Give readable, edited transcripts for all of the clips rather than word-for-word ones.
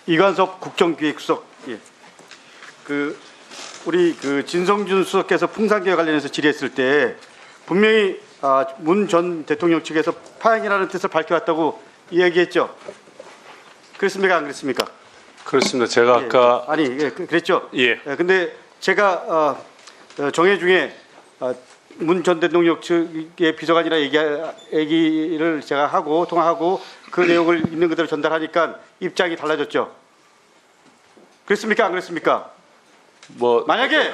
이관섭 국정기획수석, 예. 우리 진성준 수석께서 풍산계와 관련해서 질의했을 때 분명히 문 전 대통령 측에서 파행이라는 뜻을 밝혀왔다고 이야기했죠. 그렇습니까? 안 그렇습니까? 그렇습니다. 제가 예. 아까 아니, 예, 그랬죠. 예. 근데 제가 정해 중에 문 전 대통령 측의 비서관이라 얘기를 제가 하고 통화하고 그 내용을 있는 그대로 전달하니까 입장이 달라졌죠. 그렇습니까? 안 그렇습니까? 뭐 만약에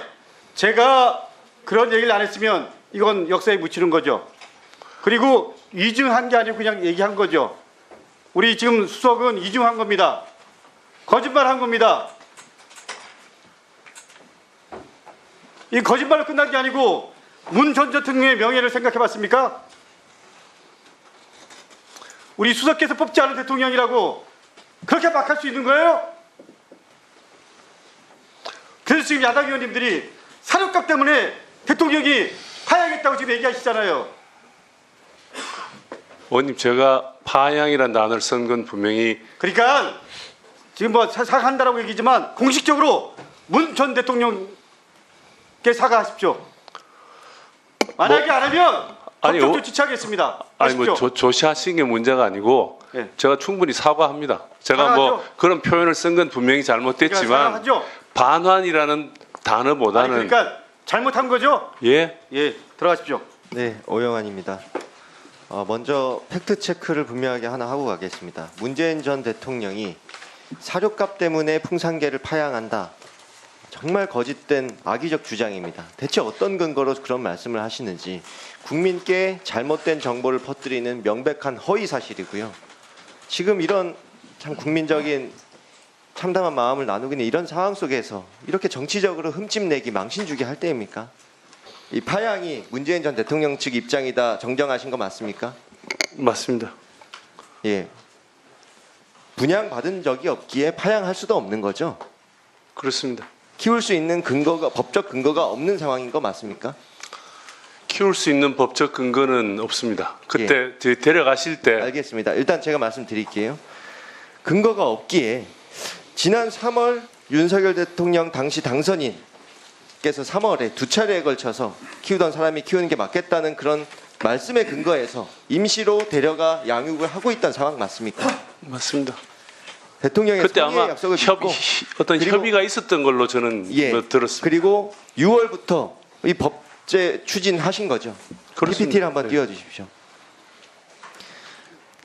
제가 그런 얘기를 안 했으면 이건 역사에 묻히는 거죠. 그리고 이중한 게 아니고 그냥 얘기한 거죠. 우리 지금 수석은 이중한 겁니다. 거짓말한 겁니다. 이 거짓말로 끝난 게 아니고 문 전 대통령의 명예를 생각해 봤습니까? 우리 수석께서 뽑지 않은 대통령이라고 그렇게 막 할 수 있는 거예요? 그래서 지금 야당 의원님들이 사료값 때문에 대통령이 파양했다고 지금 얘기하시잖아요. 의원님, 제가 파양이라는 단어를 쓴 건 분명히 그러니까 지금 뭐 사과한다라고 얘기지만 공식적으로 문 전 대통령께 사과하십시오. 만약에 안 하면 아니, 법적으로 조치하겠습니다. 아니 뭐 하십시오. 조시하신 게 문제가 아니고 예. 제가 충분히 사과합니다. 제가 사과하죠. 뭐 그런 표현을 쓴 건 분명히 잘못됐지만 사과하죠. 반환이라는 단어보다는 아니, 그러니까 잘못한 거죠? 예. 예, 들어가십시오. 네, 오영환입니다. 먼저 팩트 체크를 분명하게 하나 하고 가겠습니다. 문재인 전 대통령이 사료값 때문에 풍산계를 파양한다. 정말 거짓된 악의적 주장입니다. 대체 어떤 근거로 그런 말씀을 하시는지 국민께 잘못된 정보를 퍼뜨리는 명백한 허위 사실이고요. 지금 이런 참 국민적인 참담한 마음을 나누고 있는 이런 상황 속에서 이렇게 정치적으로 흠집내기 망신주기 할 때입니까? 이 파양이 문재인 전 대통령 측 입장이다 정정하신 거 맞습니까? 맞습니다. 예. 분양받은 적이 없기에 파양할 수도 없는 거죠. 그렇습니다. 키울 수 있는 근거가 법적 근거가 없는 상황인 거 맞습니까? 키울 수 있는 법적 근거는 없습니다. 그때 데려가실 때 알겠습니다. 일단 제가 말씀드릴게요. 근거가 없기에 지난 3월 윤석열 대통령 당시 당선인께서 3월에 두 차례에 걸쳐서 키우던 사람이 키우는 게 맞겠다는 그런 말씀에 근거해서 임시로 데려가 양육을 하고 있던 상황 맞습니까? 맞습니다. 대통령의 그때 성의의 아마 약속을 믿고 어떤 그리고- 협의가 있었던 걸로 저는 예. 뭐 들었습니다. 그리고 6월부터 이 법제 추진하신 거죠. 그렇습니다. PPT를 한번 네. 띄워주십시오.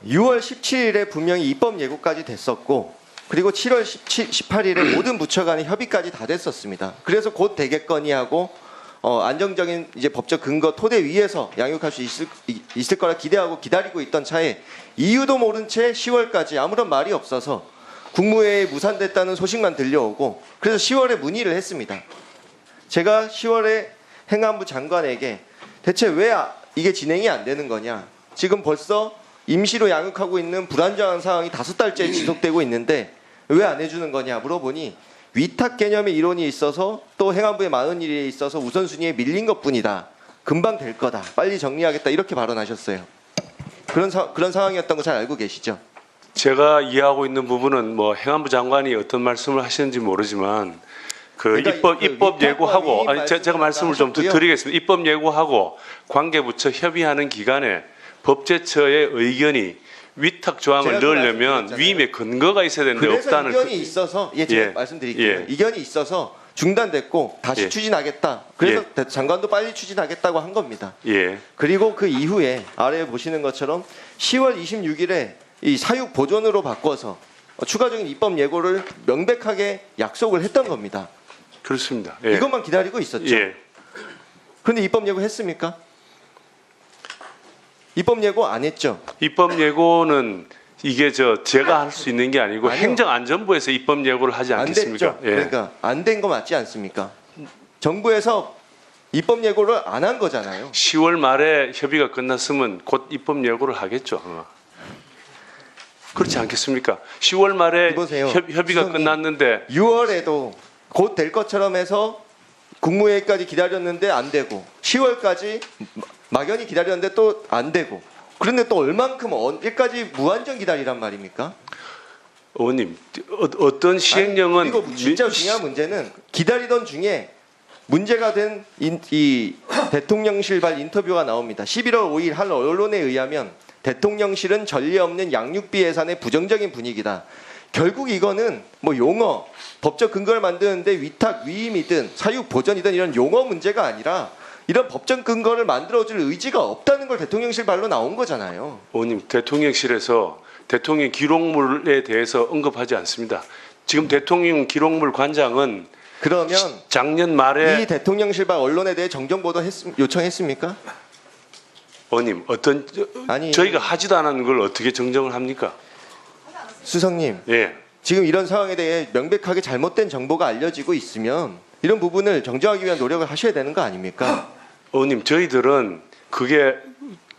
6월 17일에 분명히 입법 예고까지 됐었고 그리고 7월 18일에 모든 부처 간의 협의까지 다 됐었습니다. 그래서 곧 되겠거니 하고 안정적인 이제 법적 근거 토대 위에서 양육할 수 있을 거라 기대하고 기다리고 있던 차에 이유도 모른 채 10월까지 아무런 말이 없어서 국무회의에 무산됐다는 소식만 들려오고 그래서 10월에 문의를 했습니다. 제가 10월에 행안부 장관에게 대체 왜 이게 진행이 안 되는 거냐. 지금 벌써 임시로 양육하고 있는 불안정한 상황이 5달째 지속되고 있는데 왜 안 해주는 거냐 물어보니 위탁 개념의 이론이 있어서 또 행안부의 많은 일이 있어서 우선순위에 밀린 것뿐이다. 금방 될 거다. 빨리 정리하겠다. 이렇게 발언하셨어요. 그런 상황이었던 거 잘 알고 계시죠? 제가 이해하고 있는 부분은 뭐 행안부 장관이 어떤 말씀을 하시는지 모르지만 그 그러니까 입법 예고하고 아니 제가 말씀을 좀 하셨고요. 드리겠습니다. 입법 예고하고 관계부처 협의하는 기간에 법제처의 의견이 위탁 조항을 제가 그 넣으려면 말씀드렸잖아요. 위임에 근거가 있어야 되는데 그래서 없다는 이견이 있어서 제가 예. 말씀드릴게요. 예. 이견이 있어서 중단됐고 다시 예. 추진하겠다. 그래서 장관도 빨리 추진하겠다고 한 겁니다. 예. 그리고 그 이후에 아래에 보시는 것처럼 10월 26일에 이 사육 보존으로 바꿔서 추가적인 입법 예고를 명백하게 약속을 했던 겁니다. 그렇습니다. 예. 이것만 기다리고 있었죠. 예. 그런데 입법 예고 했습니까? 입법 예고 안 했죠. 입법 예고는 이게 제가 할 수 있는 게 아니고 아니요. 행정안전부에서 입법 예고를 하지 안 않겠습니까? 됐죠. 예. 그러니까 안 된 거 맞지 않습니까? 정부에서 입법 예고를 안 한 거잖아요. 10월 말에 협의가 끝났으면 곧 입법 예고를 하겠죠. 아마. 그렇지 않겠습니까? 10월 말에 이보세요. 협의가 수석님. 끝났는데 6월에도 곧 될 것처럼 해서 국무회의까지 기다렸는데 안 되고 10월까지 막연히 기다렸는데 또 안 되고 그런데 또 얼만큼 어디까지 무한정 기다리란 말입니까? 의원님 어떤 시행령은 그리고 진짜 중요한 문제는 기다리던 중에 문제가 된 이 대통령실발 인터뷰가 나옵니다. 11월 5일 한 언론에 의하면 대통령실은 전례 없는 양육비 예산의 부정적인 분위기다. 결국 이거는 뭐 용어, 법적 근거를 만드는데 위탁, 위임이든 사육 보전이든 이런 용어 문제가 아니라 이런 법적 근거를 만들어줄 의지가 없다는 걸 대통령실 발로 나온 거잖아요. 의원님 대통령실에서 대통령 기록물에 대해서 언급하지 않습니다. 지금 대통령 기록물 관장은 그러면 작년 말에 이 대통령실 발 언론에 대해 정정 보도 요청했습니까? 의원님 아니 저희가 하지도 않은 걸 어떻게 정정을 합니까? 수석님, 예. 지금 이런 상황에 대해 명백하게 잘못된 정보가 알려지고 있으면 이런 부분을 정정하기 위한 노력을 하셔야 되는 거 아닙니까? 의원님 저희들은 그게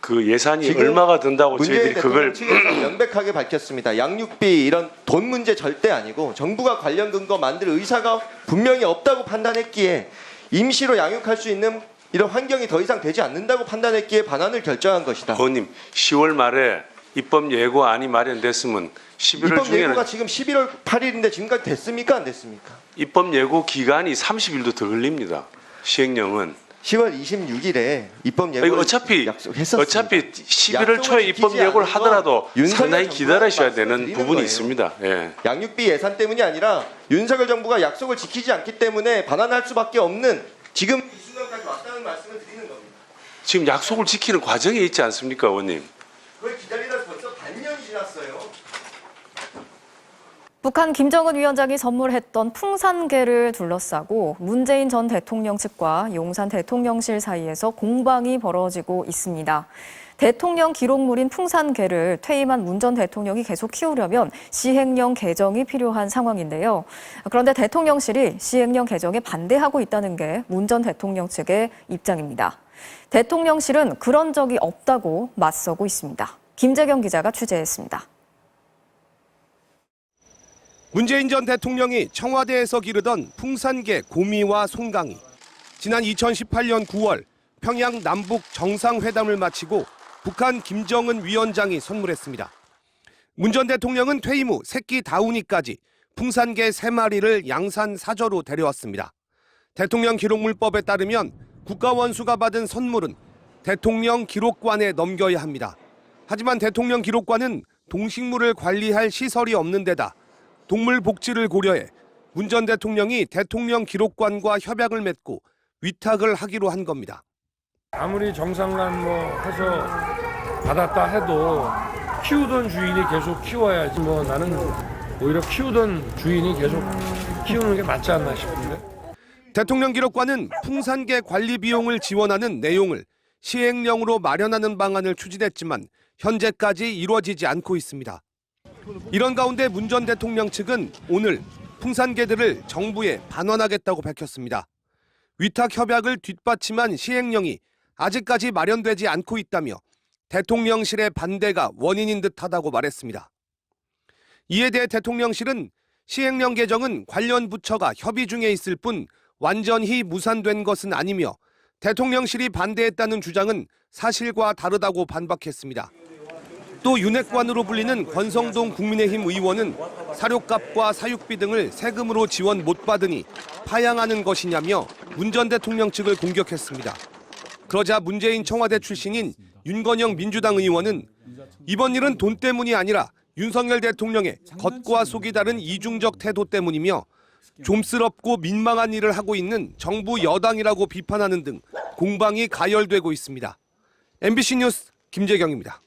그 예산이 지금 얼마가 든다고 문재인 저희들이 그걸 대통령 측에서 명백하게 밝혔습니다. 양육비 이런 돈 문제 절대 아니고 정부가 관련 근거 만들 의사가 분명히 없다고 판단했기에 임시로 양육할 수 있는 이런 환경이 더 이상 되지 않는다고 판단했기에 반환을 결정한 것이다. 의원님 10월 말에 입법 예고안이 마련됐으면 11월 입법 중에는 예고가 지금 11월 8일인데 지금까지 됐습니까? 안 됐습니까? 입법 예고 기간이 30일도 더 걸립니다. 시행령은 10월 26일에 입법 예고 이거 어차피 약속했었습니다. 11월 초에 입법 지키지 예고를 않은 하더라도 건 윤석열 상당히 정부가 기다리셔야 되는 말씀드리는 부분이 거예요. 있습니다. 예. 양육비 예산 때문이 아니라 윤석열 정부가 약속을 지키지 않기 때문에 반환할 수밖에 없는 지금 이 순간까지 왔다는 말씀을 드리는 겁니다. 지금 약속을 지키는 과정에 있지 않습니까, 의원님? 그걸 기다리다 벌써 반년이 지났어요. 북한 김정은 위원장이 선물했던 풍산개를 둘러싸고 문재인 전 대통령 측과 용산 대통령실 사이에서 공방이 벌어지고 있습니다. 대통령 기록물인 풍산개를 퇴임한 문 전 대통령이 계속 키우려면 시행령 개정이 필요한 상황인데요. 그런데 대통령실이 시행령 개정에 반대하고 있다는 게 문 전 대통령 측의 입장입니다. 대통령실은 그런 적이 없다고 맞서고 있습니다. 김재경 기자가 취재했습니다. 문재인 전 대통령이 청와대에서 기르던 풍산개 고미와 송강이 지난 2018년 9월 평양 남북 정상회담을 마치고 북한 김정은 위원장이 선물했습니다. 문 전 대통령은 퇴임 후 새끼 다우니까지 풍산개 3마리를 양산 사저로 데려왔습니다. 대통령 기록물법에 따르면 국가원수가 받은 선물은 대통령 기록관에 넘겨야 합니다. 하지만 대통령 기록관은 동식물을 관리할 시설이 없는 데다 동물 복지를 고려해 문 전 대통령이 대통령 기록관과 협약을 맺고 위탁을 하기로 한 겁니다. 아무리 정상간 뭐 해서 받았다 해도 키우던 주인이 계속 키워야지 뭐 나는 오히려 키우던 주인이 계속 키우는 게 맞지 않나 싶은데. 대통령 기록관은 풍산개 관리 비용을 지원하는 내용을 시행령으로 마련하는 방안을 추진했지만 현재까지 이루어지지 않고 있습니다. 이런 가운데 문 전 대통령 측은 오늘 풍산개들을 정부에 반환하겠다고 밝혔습니다. 위탁 협약을 뒷받침한 시행령이 아직까지 마련되지 않고 있다며 대통령실의 반대가 원인인 듯하다고 말했습니다. 이에 대해 대통령실은 시행령 개정은 관련 부처가 협의 중에 있을 뿐 완전히 무산된 것은 아니며 대통령실이 반대했다는 주장은 사실과 다르다고 반박했습니다. 또 윤핵관으로 불리는 권성동 국민의힘 의원은 사료값과 사육비 등을 세금으로 지원 못 받으니 파양하는 것이냐며 문 전 대통령 측을 공격했습니다. 그러자 문재인 청와대 출신인 윤건영 민주당 의원은 이번 일은 돈 때문이 아니라 윤석열 대통령의 겉과 속이 다른 이중적 태도 때문이며 좀스럽고 민망한 일을 하고 있는 정부 여당이라고 비판하는 등 공방이 가열되고 있습니다. MBC 뉴스 김재경입니다.